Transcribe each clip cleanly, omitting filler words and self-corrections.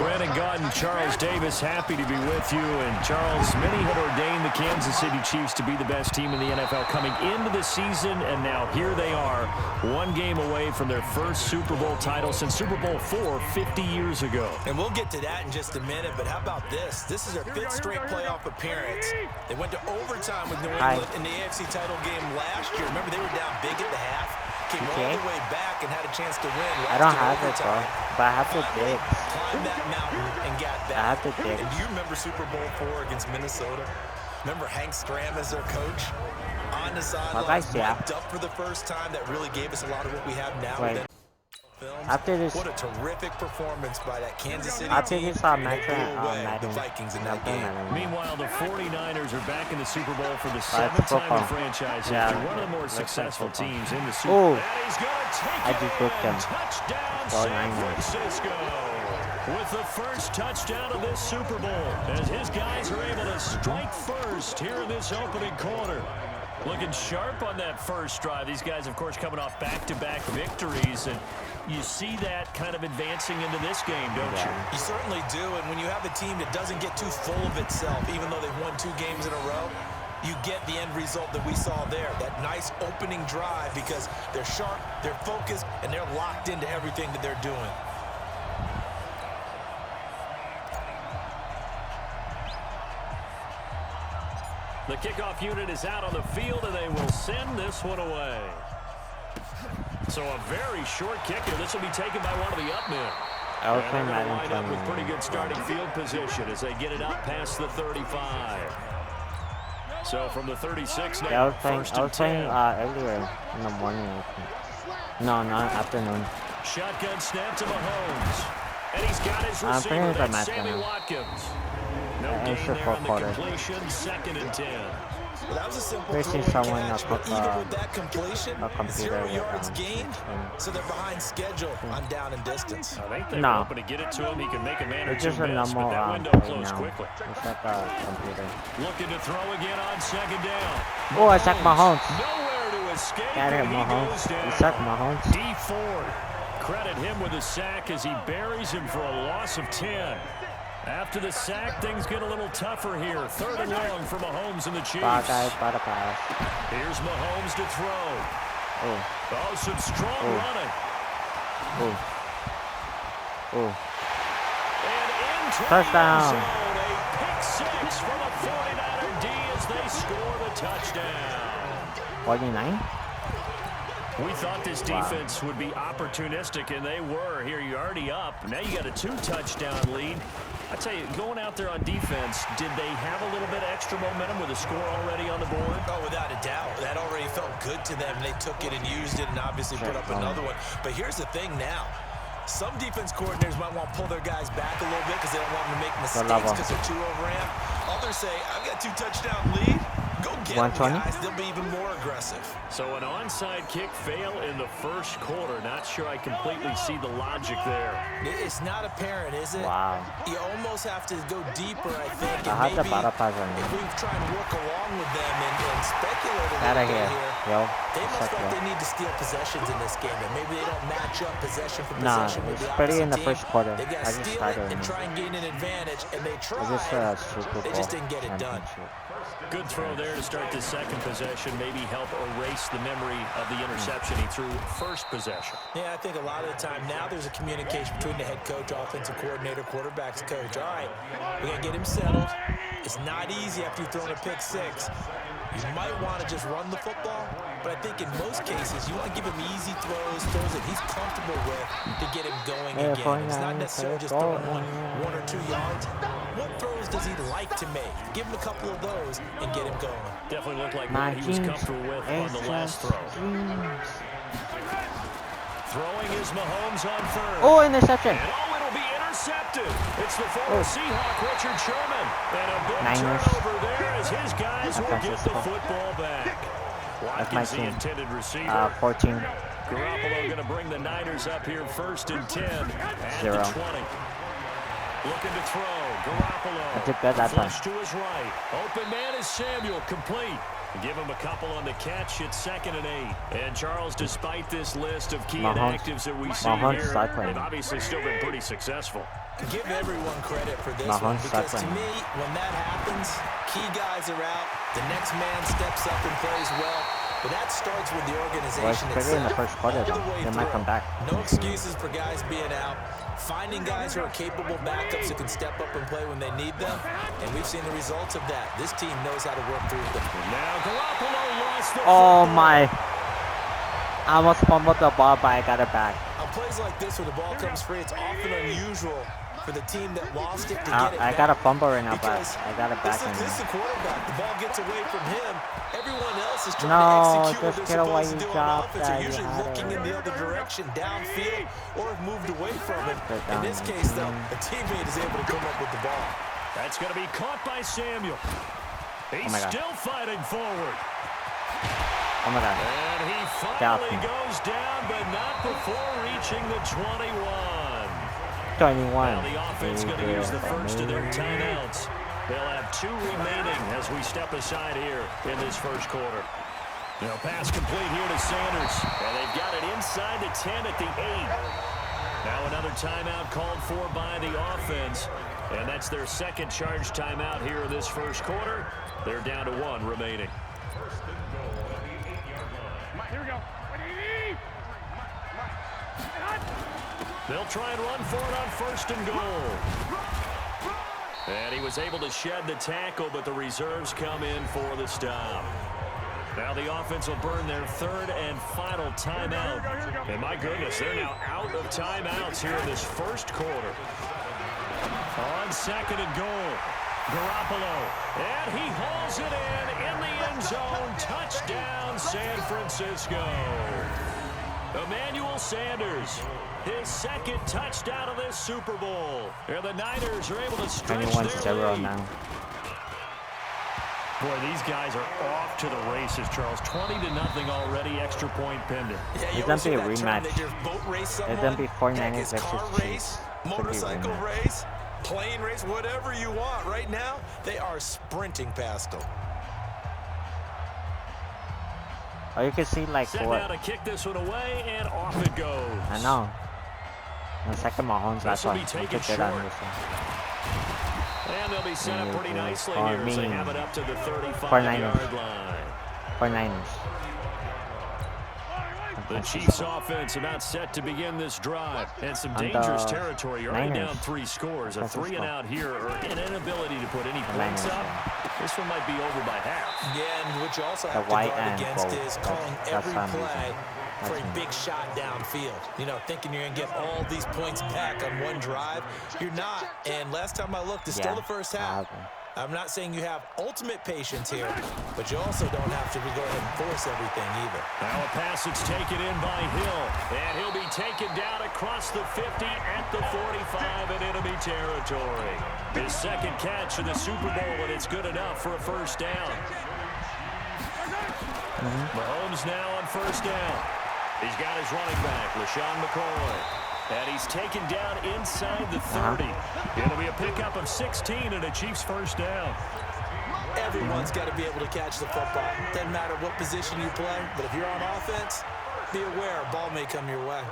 Brandon Gott and Charles Davis, happy to be with you. And Charles, many had ordained the Kansas City Chiefs to be the best team in the NFL coming into the season, and now here they are, one game away from their first Super Bowl title since Super Bowl IV 50 years ago. And we'll get to that in just a minute, but how about this? This is their fifth straight playoff appearance. They went to overtime with New England in the AFC title game last year. Remember, they were down big at the half, came all the way back and had a chance to win. I don't have it, bro, but I have to dig. Climbed that mountain and got back. I have to dig. And do you remember Super Bowl IV against Minnesota? Remember Hank Stram as their coach? On the sideline, mic'd up for the first time. That really gave us a lot of what we have now. Wait. After this, what a terrific performance by that Kansas City after team. This Madden, The Vikings in that game. Meanwhile, the 49ers are back in the Super Bowl for the seventh time in franchise history. One of the more successful teams in the Super Bowl. I just booked them. Touchdown, San Francisco. With the first touchdown of this Super Bowl, as his guys are able to strike first here in this opening quarter. Looking sharp on that first drive. These guys, of course, coming off back-to-back victories, and you see that kind of advancing into this game, don't you? You certainly do, and when you have a team that doesn't get too full of itself, even though they've won 2 games in a row, you get the end result that we saw there, that nice opening drive, because they're sharp, they're focused, and they're locked into everything that they're doing. The kickoff unit is out on the field, and they will send this one away. So a very short kicker. This will be taken by one of the up men. I was playing Madden Madden NFL with pretty good starting field position as they get it up past the 35. So from the 36 now, I was playing earlier in the morning. No, not afternoon. Shotgun snap to Mahomes. And he's got his receiver. That's Sammy Watkins. No gain there on the completion, 2nd and 10. Well, that was a simple throw catch, but even with that completion, 0 yards gained, so they're behind schedule on down and distance. I think they're hoping to get it to him. He can make a man or two miss, but that window closed quickly. It's like a computer. Looking to throw again on 2nd down. Oh, I sacked Mahomes. Nowhere to escape. Got it, Mahomes. You sacked Mahomes. D Ford. Credit him with a sack as he buries him for a loss of 10. After the sack, things get a little tougher here. 3rd and long for Mahomes and the Chiefs. Here's Mahomes to throw. Oh, some strong running. And into touchdown. The end zone, a pick 6 from a 49er D as they score the touchdown. 49? We thought this defense would be opportunistic, and they were. Here, you're already up. Now you got a 2-touchdown lead. I tell you, going out there on defense, did they have a little bit of extra momentum with a score already on the board? Oh, without a doubt. That already felt good to them. They took it and used it and obviously put up another one. But here's the thing now. Some defense coordinators might want to pull their guys back a little bit because they don't want them to make mistakes because they're too overramped. Others say, I've got 2-touchdown lead. Go get them, guys. They'll be even more aggressive. So an onside kick fail in the first quarter. Not sure I completely see the logic there. It's not apparent, is it? Wow. You almost have to go deeper, I think. I have to if we try and work along with them and speculate a little bit here, they must think they need to steal possessions in this game. And maybe they don't match up possession for possession with the opposite in the first quarter. They've got to steal it and try and gain an advantage. And they tried. They just didn't get it done. Good throw there to start the second possession. Maybe help erase the memory of the interception he threw first possession. Yeah, I think a lot of the time now there's a communication between the head coach, offensive coordinator, quarterback's coach. All right, we got to get him settled. It's not easy after you've thrown a pick 6. You might want to just run the football, but I think in most cases you want to give him easy throws that he's comfortable with to get him going again. It's not necessarily just throwing one or 2 yards. What throws does he like to make? Give him a couple of those and get him going. Definitely looked like what he was comfortable with on the last throw. Throwing is Mahomes on 3rd. Oh, interception. And it'll be intercepted. It's the former Seahawk, Richard Sherman. And a big turnover there as his guys will get the football back. Watkins, the intended receiver. 14. Garoppolo going to bring the Niners up here 1st and 10 at the 20. Looking to throw. Garoppolo. I took that time. Flush to his right. Open man is Samuel. Complete. Give him a couple on the catch. It's 2nd and 8. And Charles, despite this list of key inactives that we see here, they've obviously still been pretty successful. Give everyone credit for this one, because to me, when that happens, key guys are out, the next man steps up and plays well. But that starts with the organization itself. In the first quarter, though. They might come back. No excuses for guys being out. Finding guys who are capable backups who can step up and play when they need them. And we've seen the results of that. This team knows how to work through them. Now Garoppolo lost the Oh my. I almost fumbled the ball, but I got it back. On plays like this where the ball comes free, it's often unusual for the team that lost it to get it back. I got a fumble right now, but I got it back. This is the quarterback. The ball gets away from him. Everyone else is trying to execute what they're supposed to do on offense. They're usually looking in the other direction, downfield, or have moved away from it. In this case, though, a teammate is able to come up with the ball. That's going to be caught by Samuel. He's still fighting forward. Oh my God. And he finally goes down, but not before reaching the 21. 21. Now the offense going to use the first of their timeouts. They'll have 2 remaining as we step aside here in this first quarter. Now pass complete here to Sanders. And they've got it inside the 10 at the 8. Now another timeout called for by the offense. And that's their second charge timeout here in this first quarter. They're down to 1 remaining. Here we go. They'll try and run for it on 1st and goal. And he was able to shed the tackle, but the reserves come in for the stop. Now the offense will burn their 3rd and final timeout. And my goodness, they're now out of timeouts here in this first quarter. On 2nd and goal, Garoppolo. And he hauls it in the end zone. Touchdown, San Francisco. Emmanuel Sanders, his 2nd touchdown of this Super Bowl. And the Niners are able to stretch their lead. Now. Boy, these guys are off to the races, Charles. 20-0 already, extra point pending. Yeah, it's going to be a rematch. It's going to be 49ers versus Chiefs. Motorcycle race, plane race, whatever you want. Right now, they are sprinting past them. Or you can see like Set what? Now to kick this one away, and off it goes. I know. The second Mahomes, that's why. And they'll be set up pretty nicely here as they have it up to the 35-yard line. 49ers. The Chiefs offense about set to begin this drive. And some dangerous territory. You're already down 3 scores. A 3-and-out here, or an inability to put any points up. This one might be over by half. Yeah, and what you also have to guard against is calling every play for a big shot downfield. You know, thinking you're going to get all these points back on one drive. You're not. And last time I looked, it's still the first half. I'm not saying you have ultimate patience here, but you also don't have to go ahead and force everything either. Now a pass that's taken in by Hill, and he'll be taken down across the 50 at the 45 in enemy territory. His 2nd catch in the Super Bowl, and it's good enough for a first down. Mahomes now on 1st down. He's got his running back, LaShawn McCoy. And he's taken down inside the 30. It'll be a pickup of 16 and a Chiefs first down. Everyone's got to be able to catch the football. Doesn't matter what position you play, but if you're on offense, be aware a ball may come your way.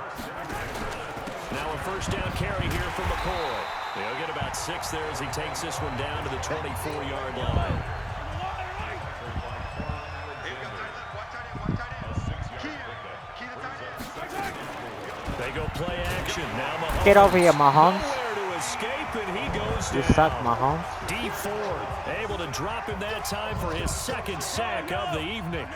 Now a first down carry here for McCoy. He'll get about 6 there as he takes this one down to the 24-yard line. They go play action. Now Mahomes. Get over here, Mahomes. Nowhere to escape, and he goes You down. suck, Mahomes. D Ford able to drop in that time for his 2nd sack of the evening.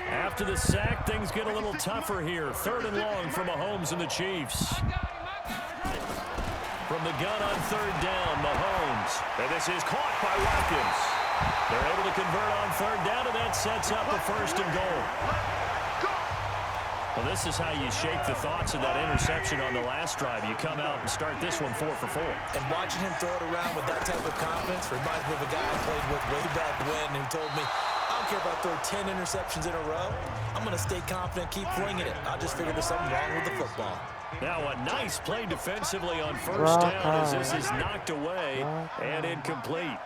After the sack, things get a little tougher here. 3rd and long for Mahomes and the Chiefs. From the gun on 3rd down, Mahomes. And this is caught by Watkins. They're able to convert on 3rd down, and that sets up a 1st and goal. Well, this is how you shape the thoughts of that interception on the last drive. You come out and start this one 4 for 4. And watching him throw it around with that type of confidence reminds me of a guy I played with way back when who told me, I don't care if I throw 10 interceptions in a row. I'm going to stay confident, keep flinging it. I just figured there's something wrong with the football. Now a nice play defensively on 1st down as this is knocked away and incomplete.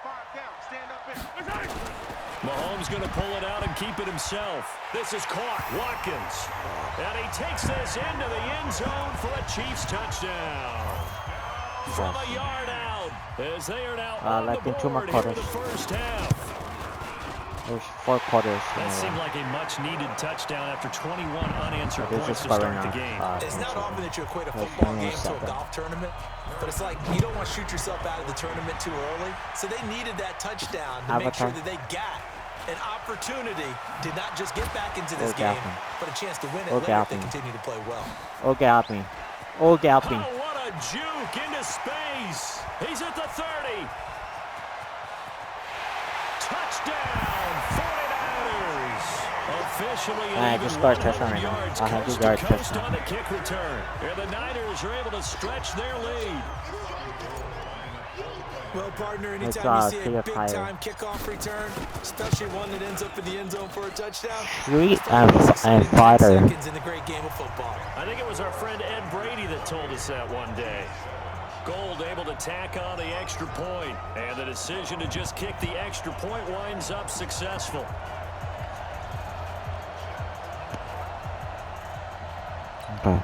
Mahomes going to pull it out and keep it himself. This is caught. Watkins. And he takes this into the end zone for a Chiefs touchdown. From a yard out, as they are now on like the in 2 more board here in quarters. the first half. There's 4 quarters. That seemed like a much-needed touchdown after 21 unanswered This points is to start right the now. game. It's not often that you equate a football game to a golf tournament, but it's like you don't want to shoot yourself out of the tournament too early. So they needed that touchdown to make sure that they got an opportunity to not just get back into this game, but a chance to win it later if they continue to play well. Oh, get me. Oh, get me. Oh, what a juke into space. He's at the 30. Touchdown, 49ers. Officially just scored a touchdown right now. yards I had to coast guard to coast touchdown. on the kick return. And the Niners are able to stretch their lead. Well, partner, anytime you see a big-time fire. kickoff return, especially one that ends up in the end zone for a touchdown, Street and fighter. seconds in the great game of football. I think it was our friend Ed Brady that told us that one day. Gold able to tack on the extra point, and the decision to just kick the extra point winds up successful. Okay.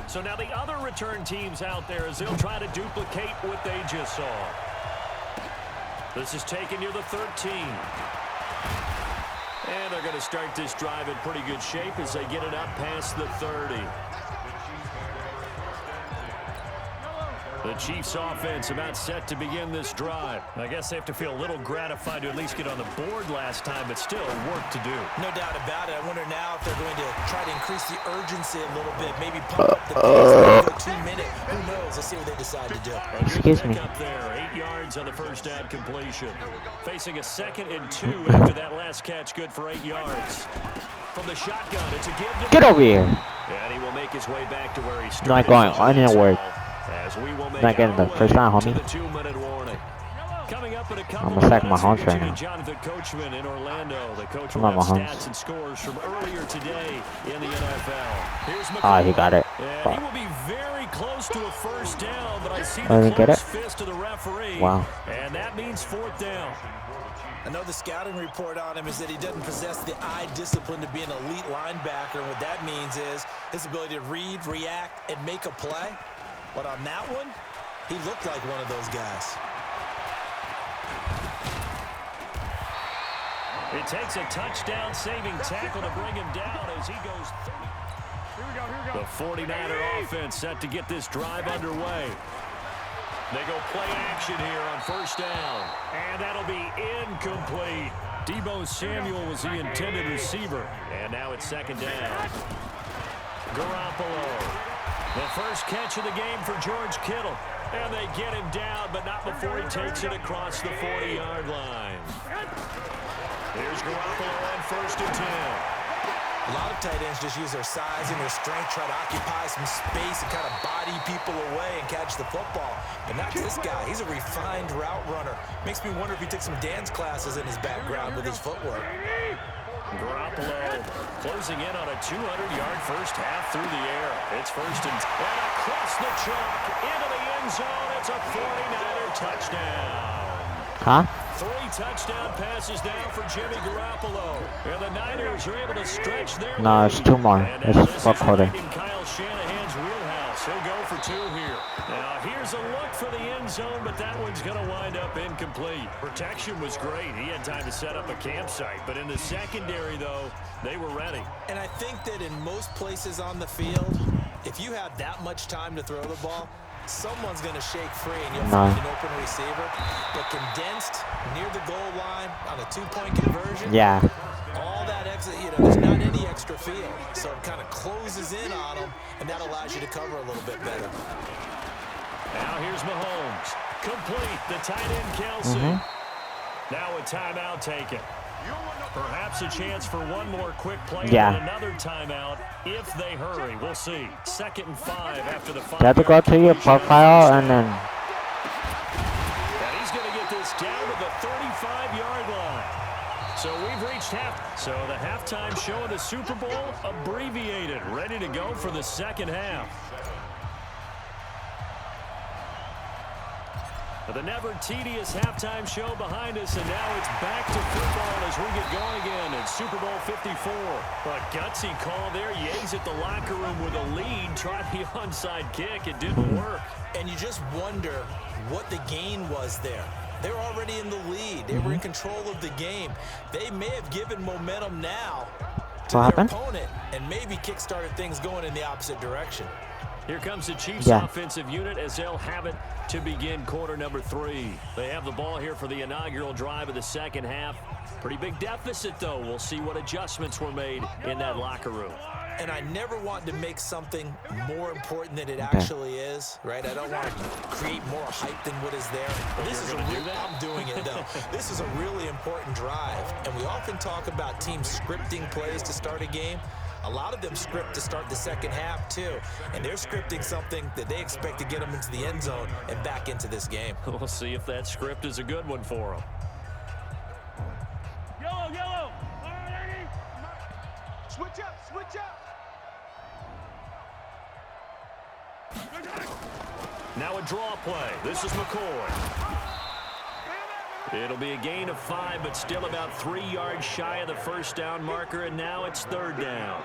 So now the other return teams out there as they'll try to duplicate what they just saw. This is taken near the 13. And they're going to start this drive in pretty good shape as they get it up past the 30. The Chiefs offense about set to begin this drive. I guess they have to feel a little gratified to at least get on the board last time, but still work to do. No doubt about it. I wonder now if they're going to try to increase the urgency a little bit, maybe pump up the pace, maybe go 2 minutes. Who knows? Let's see what they decide to do. Excuse me. Up there, 8 yards on the first down completion. Facing a 2nd and 2 after that last catch, good for 8 yards. From the shotgun, it's a give to Get over here. And he will make his way back to where he started. Not going anywhere. As we will make Not getting the first down, homie. the 2-minute warning. Coming up in a couple I'm gonna sack my minutes, Mahomes right now. Jonathan Coachman in Orlando. The coach Come will on, have Mahomes. stats and scores from earlier today in the NFL. Here's Ah, he got it. And he will be very close to a first down, but I see Oh, the he get close it? fist of the referee. Wow. And that means 4th down. I know the scouting report on him is that he doesn't possess the eye discipline to be an elite linebacker. And what that means is his ability to read, react, and make a play. But on that one, he looked like one of those guys. It takes a touchdown-saving tackle to bring him down as he goes 30. Here we go. The 49er offense set to get this drive underway. They go play action here on first down. And that'll be incomplete. Deebo Samuel was the intended receiver. And now it's 2nd down. Garoppolo. The first catch of the game for George Kittle. And they get him down, but not before he takes it across the 40-yard line. Here's Garoppolo on 1st and 10. A lot of tight ends just use their size and their strength, try to occupy some space and kind of body people away and catch the football. But not this guy. He's a refined route runner. Makes me wonder if he took some dance classes in his background with his footwork. Garoppolo closing in on a 200-yard first half through the air. It's 1st and across the chalk into the end zone. It's a 49er touchdown. Huh? 3 touchdown passes now for Jimmy Garoppolo. And the Niners are able to stretch their No, it's 2 more. And It's 4 quarter. right in Kyle Shanahan's wheelhouse. He'll go for 2 here. Now here's a look for the end zone, but that one's going to wind up incomplete. Protection was great. He had time to set up a campsite. But in the secondary, though, they were ready. And I think that in most places on the field, if you have that much time to throw the ball, someone's going to shake free and you'll find an open receiver. But condensed near the goal line on a 2-point conversion, Yeah. all that exit, there's not any extra field. So it kind of closes in on them, and that allows you to cover a little bit better. Now here's Mahomes. Complete. The tight end, Kelsey. Now a timeout taken. Perhaps a chance for one more quick play and another timeout if they hurry. We'll see. 2nd and 5 after the 5. You have to go to your profile and then... And he's going to get this down to the 35-yard line. So we've reached half. So the halftime show of the Super Bowl abbreviated. Ready to go for the second half. The never tedious halftime show behind us, and now it's back to football as we get going again in Super Bowl 54. A gutsy call there. You exit the locker room with a lead. Tried the onside kick. It didn't work. And you just wonder what the gain was there. They're already in the lead. They were in control of the game. They may have given momentum now to their opponent and maybe kick-started things going in the opposite direction. Here comes the Chiefs offensive unit as they'll have it to begin quarter number 3. They have the ball here for the inaugural drive of the second half. Pretty big deficit, though. We'll see what adjustments were made in that locker room. And I never want to make something more important than it actually is, right? I don't want to create more hype than what is there. This is I'm doing it, though. This is a really important drive. And we often talk about teams scripting plays to start a game. A lot of them script to start the second half, too. And they're scripting something that they expect to get them into the end zone and back into this game. We'll see if that script is a good one for them. Yellow, yellow. All right, switch up, switch up. Now a draw play. This is McCoy. It'll be a gain of 5, but still about 3 yards shy of the first down marker, and now it's third down.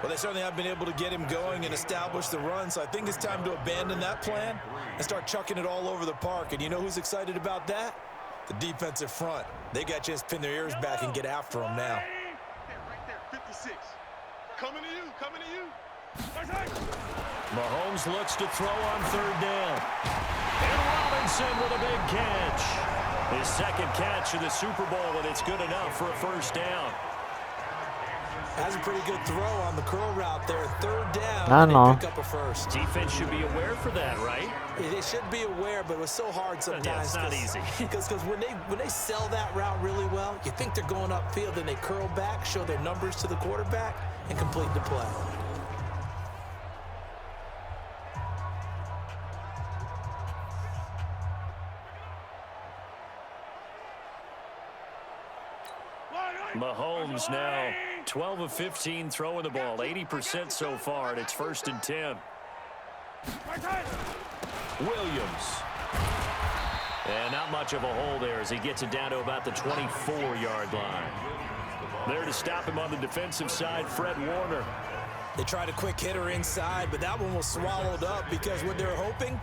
Well, they certainly have been able to get him going and establish the run, so I think it's time to abandon that plan and start chucking it all over the park. And you know who's excited about that? The defensive front. They got a chance to pin their ears back and get after him now. Right there, 56. Coming to you, coming to you. Mahomes looks to throw on third down. And Robinson with a big catch. His second catch of the Super Bowl, and it's good enough for a first down. Has a pretty good throw on the curl route there. Third down, I know. pick up a first. Defense should be aware for that, right? They should be aware, but it was so hard sometimes. Yeah, it's not easy. Because when they sell that route really well, you think they're going upfield, then they curl back, show their numbers to the quarterback, and complete the play. Mahomes now 12 of 15 throwing the ball, 80% so far, and it's 1st and 10. Williams. And not much of a hole there as he gets it down to about the 24-yard line. There to stop him on the defensive side, Fred Warner. They tried a quick hitter inside, but that one was swallowed up because what they're hoping,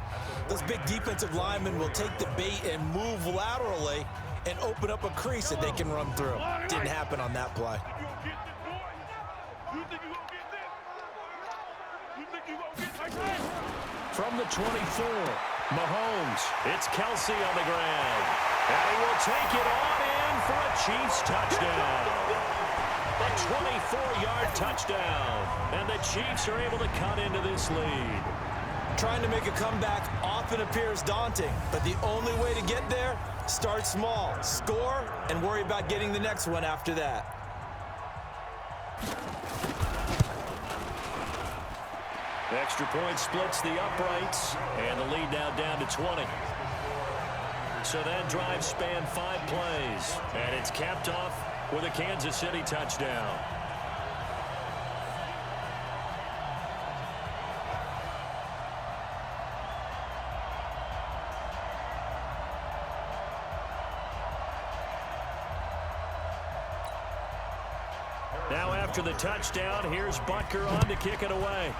those big defensive linemen will take the bait and move laterally and open up a crease that they can run through. Didn't happen on that play. From the 24, Mahomes. It's Kelsey on the ground. And he will take it on in for a Chiefs touchdown. A 24-yard touchdown. And the Chiefs are able to cut into this lead. Trying to make a comeback often appears daunting, but the only way to get there, start small, score, and worry about getting the next one after that. Extra point splits the uprights, and the lead now down to 20. So that drive spanned 5 plays, and it's capped off with a Kansas City touchdown. Now after the touchdown, here's Butker on to kick it away.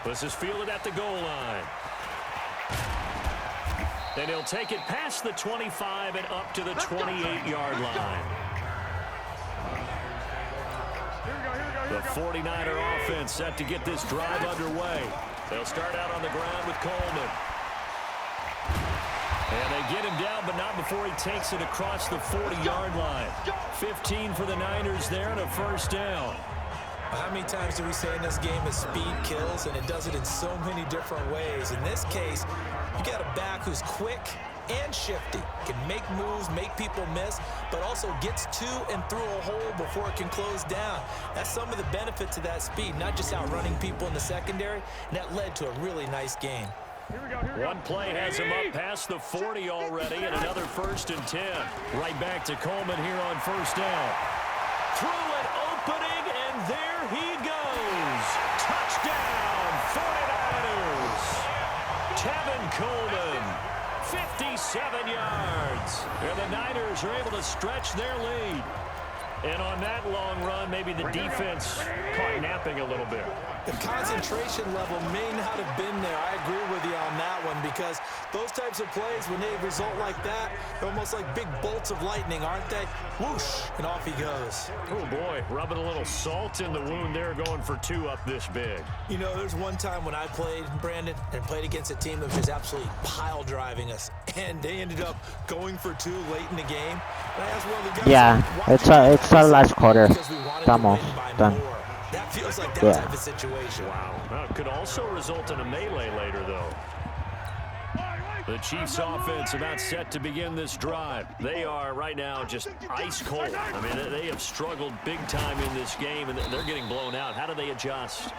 This is fielded at the goal line. And he'll take it past the 25 and up to the 28-yard line. The 49er offense set to get this drive underway. They'll start out on the ground with Coleman. And they get him down, but not before he takes it across the 40-yard line. 15 for the Niners there and a first down. How many times do we say in this game that speed kills, and it does it in so many different ways? In this case, you got a back who's quick and shifty, can make moves, make people miss, but also gets to and through a hole before it can close down. That's some of the benefit to that speed, not just outrunning people in the secondary, and that led to a really nice game. One play has him up past the 40 already, and another 1st and 10. Right back to Coleman here on first down. Through an opening, and there he goes. Touchdown, 49ers. Kevin Coleman. 57 yards. And the Niners are able to stretch their lead. And on that long run, maybe the defense caught napping a little bit. The concentration level may not have been there. I agree with you on that one, because those types of plays, when they result like that, they're almost like big bolts of lightning, aren't they? Whoosh, and off he goes. Oh, boy, rubbing a little salt in the wound there, going for 2 up this big. You know, there's one time when I played, Brandon, and played against a team that was just absolutely pile driving us, and they ended up going for 2 late in the game. And I asked one of the guys, yeah, it's our last quarter. Almost done. That feels like that type of situation. Wow. Well, it could also result in a melee later, though. The Chiefs offense about set to begin this drive. They are right now just ice cold. I mean, they have struggled big time in this game, and they're getting blown out. How do they adjust?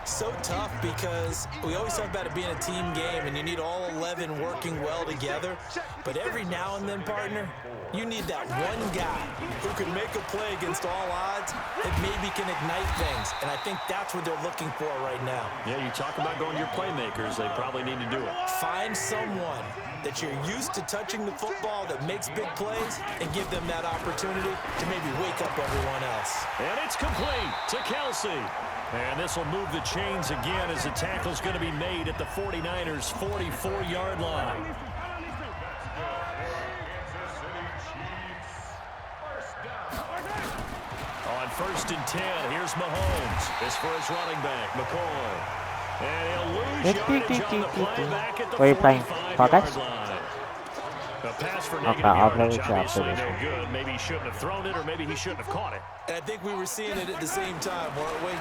So tough, because we always talk about it being a team game and you need all 11 working well together. But every now and then, partner, you need that one guy who can make a play against all odds that maybe can ignite things. And I think that's what they're looking for right now. Yeah, you talk about going to your playmakers. They probably need to do it. Find someone that you're used to touching the football that makes big plays and give them that opportunity to maybe wake up everyone else. And it's complete to Kelsey. And this will move the chains again as the tackle's going to be made at the 49ers' 44-yard line. On 1st and 10, here's Mahomes. This for his running back, McCoy. And he'll lose yardage on the play back at the 45-yard line. A pass for negative yardage, obviously no good. Maybe he shouldn't have thrown it, or maybe he shouldn't have caught it. And I think we were seeing it at the same time, weren't we?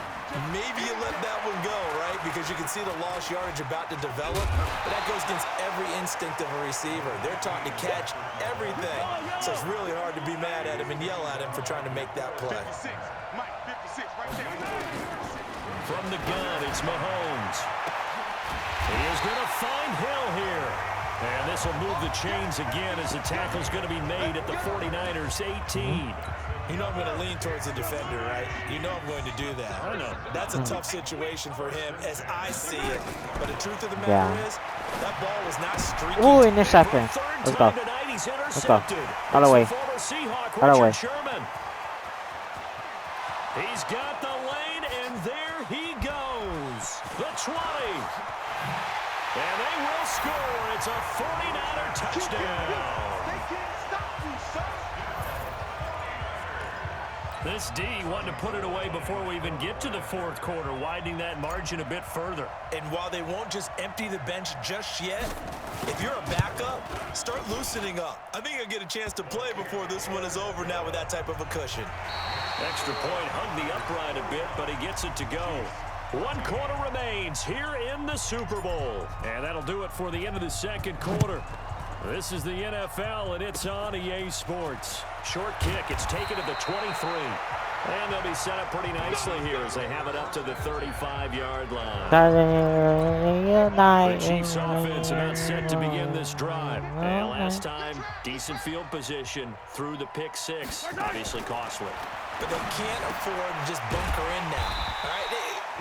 Maybe you let that one go, right? Because you can see the lost yardage about to develop. But that goes against every instinct of a receiver. They're taught to catch everything. So it's really hard to be mad at him and yell at him for trying to make that play. From the gun, it's Mahomes. He is going to find Hill here. And this will move the chains again as the tackle's going to be made at the 49ers' 18. You know I'm going to lean towards the defender, right? You know I'm going to do that. I know. That's a tough situation for him as I see it. But the truth of the matter is, that ball was not streaking. Ooh, interception. Let's go. Let's go. Out of the way. Out of the way. He's got the lane, and there he goes. The 20. And they will score. It's a 49er touchdown. This D wanted to put it away before we even get to the 4th quarter, widening that margin a bit further. And while they won't just empty the bench just yet, if you're a backup, start loosening up. I think you'll get a chance to play before this one is over now with that type of a cushion. Extra point, hung the upright a bit, but he gets it to go. 1 quarter remains here in the Super Bowl. And that'll do it for the end of the 2nd quarter. This is the NFL, and it's on EA Sports. Short kick. It's taken to the 23. And they'll be set up pretty nicely here as they have it up to the 35-yard line. The Chiefs offense about set to begin this drive. And last time, decent field position through the pick 6. Obviously costly. But they can't afford to just bunker in now. All right?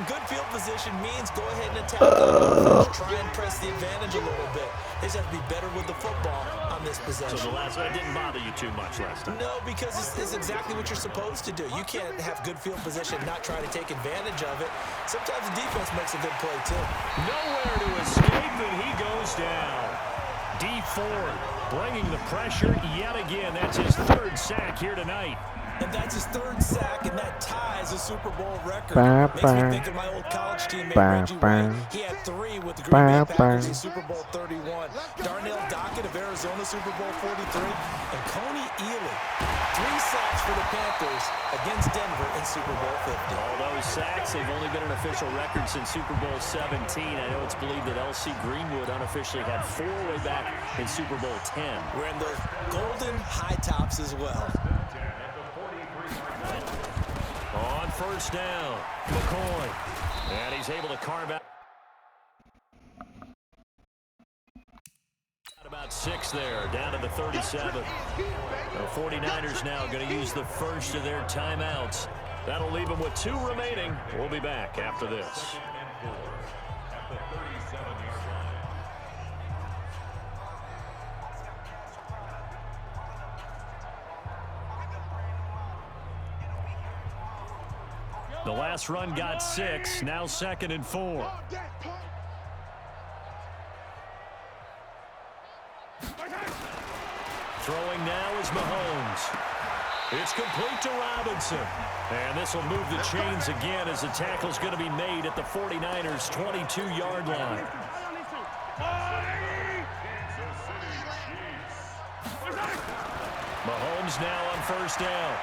Good field position means go ahead and attack the offense. Try and press the advantage a little bit. They just have to be better with the football on this possession. So the last one didn't bother you too much last time? No, because it's exactly what you're supposed to do. You can't have good field position and not try to take advantage of it. Sometimes the defense makes a good play, too. Nowhere to escape, and he goes down. D Ford bringing the pressure yet again. That's his 3rd sack here tonight. And that's his 3rd sack, and that ties a Super Bowl record. Makes me think of my old college teammate, Reggie White. He had 3 with the Green Bay Packers in Super Bowl 31. Darnell Dockett of Arizona, Super Bowl 43. And Coney Ealy, 3 sacks for the Panthers against Denver in Super Bowl 50. All those sacks, they've only been an official record since Super Bowl 17. I know it's believed that L.C. Greenwood unofficially had 4 way back in Super Bowl 10. Wearing those golden high tops as well. On 1st down, McCoy. And he's able to carve out about 6 there, down to the 37. The 49ers now going to use the first of their timeouts. That'll leave them with 2 remaining. We'll be back after this. The last run got 6, now 2nd and 4. Throwing now is Mahomes. It's complete to Robinson. And this will move the chains again as the tackle's going to be made at the 49ers' 22-yard line. Mahomes now on first down.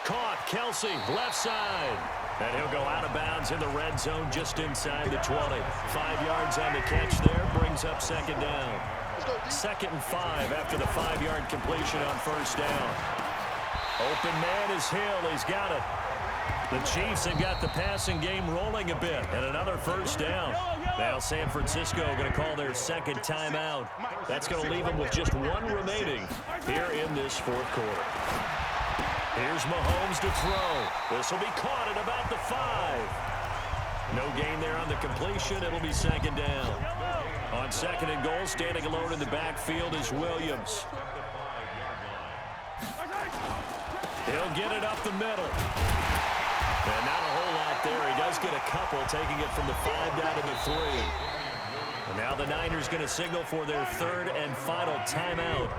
Caught, Kelsey, left side. And he'll go out of bounds in the red zone just inside the 20. 5 yards on the catch there, brings up 2nd down. 2nd and 5 after the 5-yard completion on first down. Open man is Hill. He's got it. The Chiefs have got the passing game rolling a bit. And another first down. Now San Francisco going to call their 2nd timeout. That's going to leave them with just 1 remaining here in this 4th quarter. Here's Mahomes to throw. This will be caught at about the 5. No gain there on the completion. It'll be 2nd down. On 2nd and goal, standing alone in the backfield is Williams. He'll get it up the middle. And not a whole lot there. He does get a couple, taking it from the 5 down to the 3. And now the Niners going to signal for their 3rd and final timeout.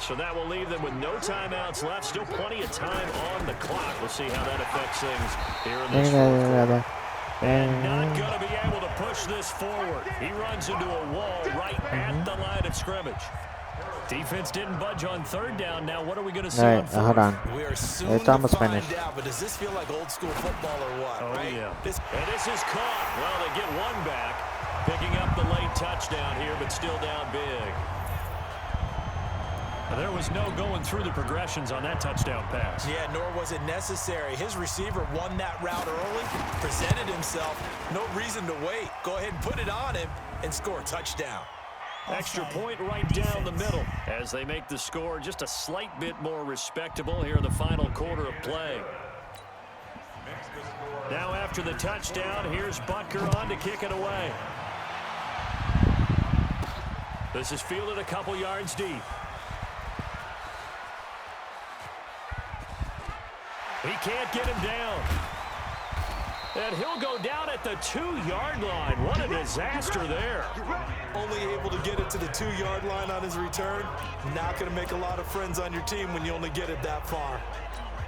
So that will leave them with no timeouts left. Still plenty of time on the clock. We'll see how that affects things here in this 4th quarter. And not going to be able to push this forward. He runs into a wall right at the line of scrimmage. Defense didn't budge on 3rd down. Now what are we going to see on 4th? Hold on. We are soon It's almost to find finished. out, but does this feel like old school football or what? Oh, right? yeah. And this is caught. Well, they get 1 back. Picking up the late touchdown here, but still down big. There was no going through the progressions on that touchdown pass. Yeah, nor was it necessary. His receiver won that route early, presented himself. No reason to wait. Go ahead and put it on him and score a touchdown. Extra point right down the middle as they make the score just a slight bit more respectable here in the final quarter of play. Now after the touchdown, here's Butker on to kick it away. This is fielded a couple yards deep. He can't get him down. And he'll go down at the 2-yard line. What a disaster there. Only able to get it to the 2-yard line on his return. Not going to make a lot of friends on your team when you only get it that far.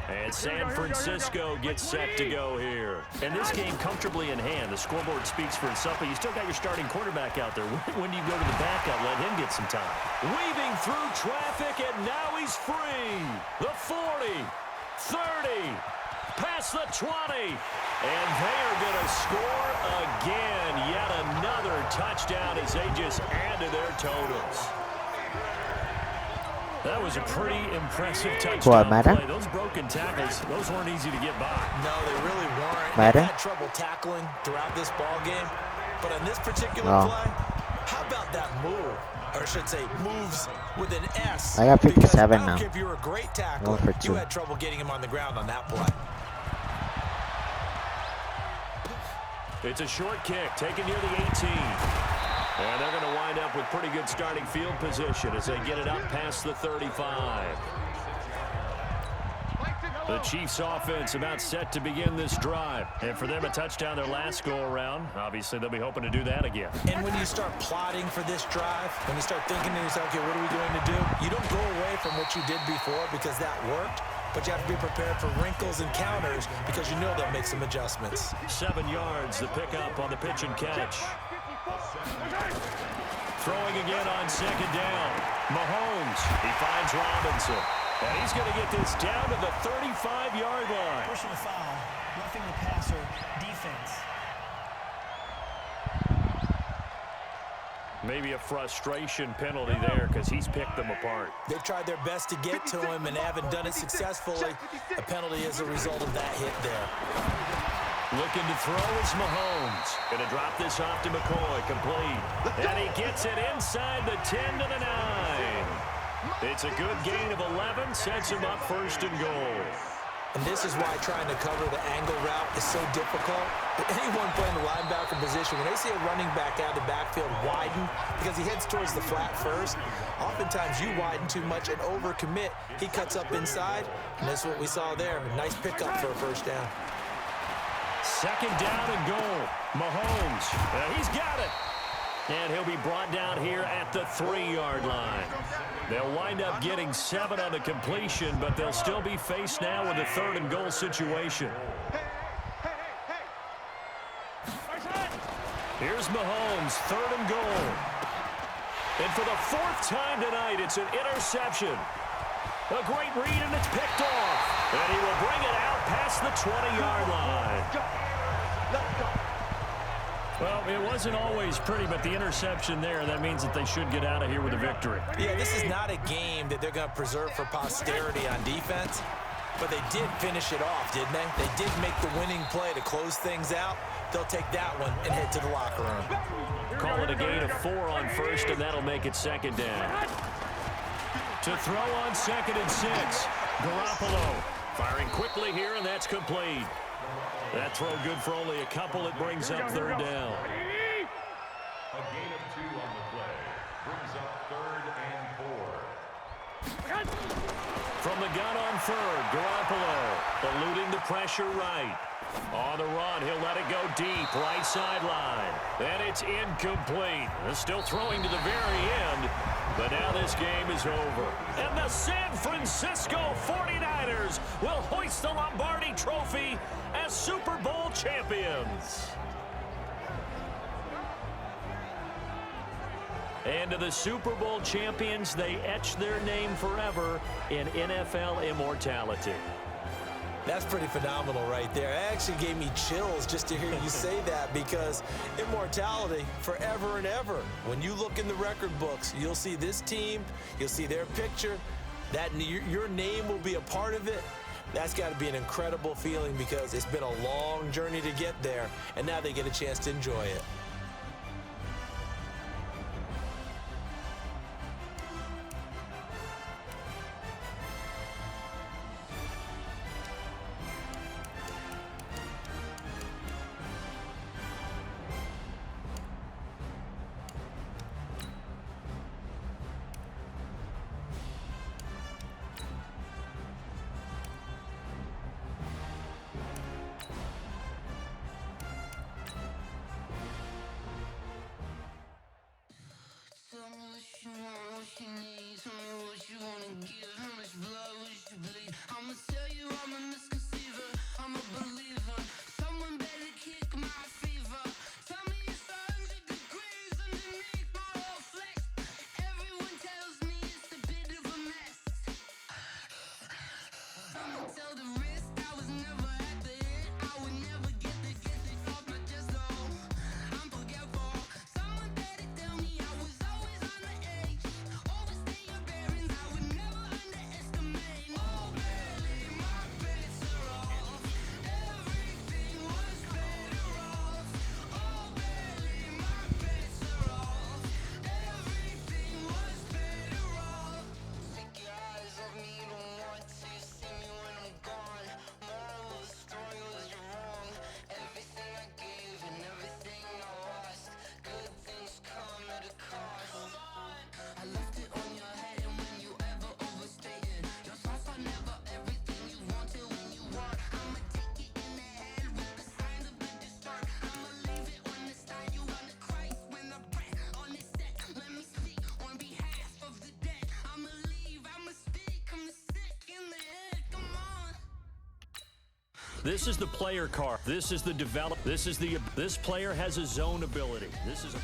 And San Francisco gets set to go here. And this game comfortably in hand. The scoreboard speaks for itself, but you still got your starting quarterback out there. When do you go to the backup? Let him get some time. Weaving through traffic, and now he's free. The 40. 30, past the 20, and they are going to score again. Yet another touchdown as they just add to their totals. That was a pretty impressive touchdown play. Those broken tackles, those weren't easy to get by. No, they really weren't. Madden? They had trouble tackling throughout this ball game, but on this particular play, how about that move? Or I should say moves with an S. I got 57 now. I don't care if you were a great tackler, you had trouble getting him on the ground on that play. It's a short kick taken near the 18. And they're going to wind up with pretty good starting field position as they get it up past the 35. The Chiefs offense about set to begin this drive. And for them a touchdown their last go-around. Obviously, they'll be hoping to do that again. And when you start plotting for this drive, when you start thinking to yourself, okay, what are we going to do? You don't go away from what you did before because that worked. But you have to be prepared for wrinkles and counters because you know they'll make some adjustments. 7 yards, the pickup on the pitch and catch. Throwing again on 2nd down. Mahomes, he finds Robinson. And he's going to get this down to the 35-yard line. Personal foul, roughing the passer, defense. Maybe a frustration penalty there because he's picked them apart. They've tried their best to get to him and haven't done it successfully. A penalty as a result of that hit there. Looking to throw is Mahomes. Going to drop this off to McCoy, complete. And he gets it inside the 10 to the 9. It's a good gain of 11, sets him up 1st and goal. And this is why trying to cover the angle route is so difficult. Anyone playing the linebacker position, when they see a running back out of the backfield widen because he heads towards the flat first, oftentimes you widen too much and overcommit. He cuts up inside, and that's what we saw there. Nice pickup for a first down. Second down and goal. Mahomes, he's got it. And he'll be brought down here at the 3-yard line. They'll wind up getting 7 on the completion, but they'll still be faced now with a 3rd and goal situation. Here's Mahomes, 3rd and goal. And for the 4th time tonight, it's an interception. A great read, and it's picked off. And he will bring it out past the 20-yard line. Well, it wasn't always pretty, but the interception there, that means that they should get out of here with a victory. Yeah, this is not a game that they're going to preserve for posterity on defense, but they did finish it off, didn't they? They did make the winning play to close things out. They'll take that one and head to the locker room. Call it a gain of 4 on first, and that'll make it 2nd down. To throw on 2nd and 6, Garoppolo firing quickly here, and that's complete. That throw good for only a couple. It brings up 3rd down. A gain of 2 on the play brings up 3rd and 4. From the gun on 3rd, Garoppolo eluding the pressure right. On the run, he'll let it go deep, right sideline. And it's incomplete. They're still throwing to the very end, but now this game is over. And the San Francisco 49ers will hoist the Lombardi Trophy as Super Bowl champions. And to the Super Bowl champions, they etch their name forever in NFL immortality. That's pretty phenomenal right there. It actually gave me chills just to hear you say that, because immortality forever and ever. When you look in the record books, you'll see this team, you'll see their picture, that your name will be a part of it. That's got to be an incredible feeling, because it's been a long journey to get there, and now they get a chance to enjoy it. This is the player card. This is the this player has his own ability. This is a